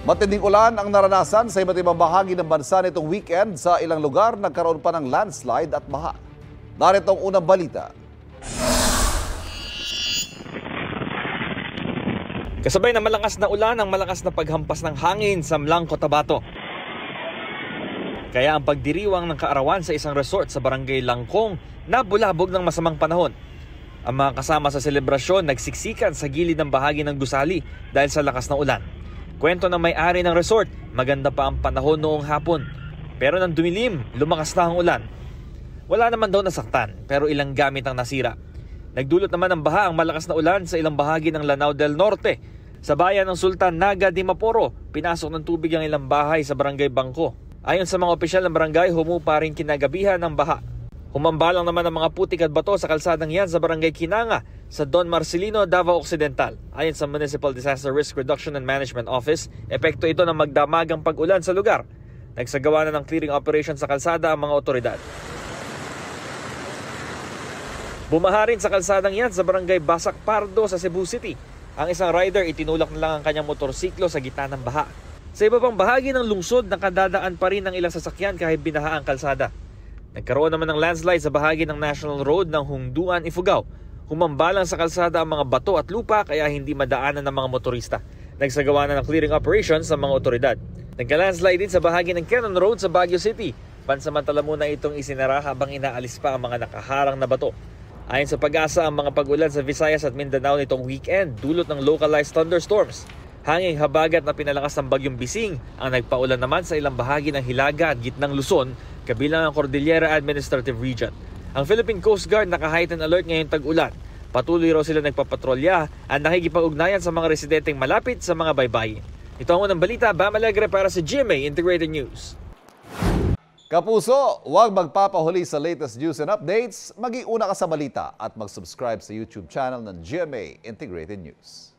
Matinding ulan ang naranasan sa iba't ibang bahagi ng bansa nitong weekend. Sa ilang lugar, nagkaroon pa ng landslide at baha. Narito ang unang balita. Kasabay ng malakas na ulan ang malakas na paghampas ng hangin sa Mlang, Cotabato. Kaya ang pagdiriwang ng kaarawan sa isang resort sa barangay Langkong nabulabog ng masamang panahon. Ang mga kasama sa selebrasyon nagsiksikan sa gilid ng bahagi ng gusali dahil sa lakas ng ulan. Kwento ng may-ari ng resort, maganda pa ang panahon noong hapon. Pero nang dumilim, lumakas na ang ulan. Wala naman daw nasaktan, pero ilang gamit ang nasira. Nagdulot naman ng baha ang malakas na ulan sa ilang bahagi ng Lanao del Norte. Sa bayan ng Sultan Naga de Maporo, pinasok ng tubig ang ilang bahay sa barangay Bangko. Ayon sa mga opisyal ng barangay, humupa rin kinagabihan ng baha. Humambalang naman ang mga putik at bato sa kalsadang yan sa barangay Kinanga sa Don Marcelino, Davao Occidental. Ayon sa Municipal Disaster Risk Reduction and Management Office, epekto ito ng magdamagang pag-ulan sa lugar. Nagsagawa na ng clearing operation sa kalsada ang mga otoridad. Bumaha rin sa kalsadang yan sa barangay Basak Pardo sa Cebu City. Ang isang rider itinulak na lang ang kanyang motorsiklo sa gitna ng baha. Sa iba pang bahagi ng lungsod, nakadadaan pa rin ng ilang sasakyan kahit binaha ang kalsada. Nagkaroon naman ng landslide sa bahagi ng National Road ng Hungduan, Ifugao. Humambalang sa kalsada ang mga bato at lupa kaya hindi madaanan ng mga motorista. Nagsagawa na ng clearing operations sa mga otoridad. Nagka-landslide din sa bahagi ng Quezon Road sa Baguio City. Pansamantala muna itong isinara habang inaalis pa ang mga nakaharang na bato. Ayon sa Pag-asa, ang mga pag-ulan sa Visayas at Mindanao nitong weekend dulot ng localized thunderstorms. Hanging habagat na pinalakas ng bagyong Bising ang nagpaulan naman sa ilang bahagi ng Hilaga at gitnang Luzon, kabilang ang Cordillera Administrative Region. Ang Philippine Coast Guard naka-heightened alert ngayong tag-ulan. Patuloy raw sila nagpapatrolya at nakikipag-ugnayan sa mga residenteng malapit sa mga baybayin. Ito ang unang balita, Bam Alegre para sa GMA Integrated News. Kapuso, huwag magpapahuli sa latest news and updates. Maging una ka sa balita at mag-subscribe sa YouTube channel ng GMA Integrated News.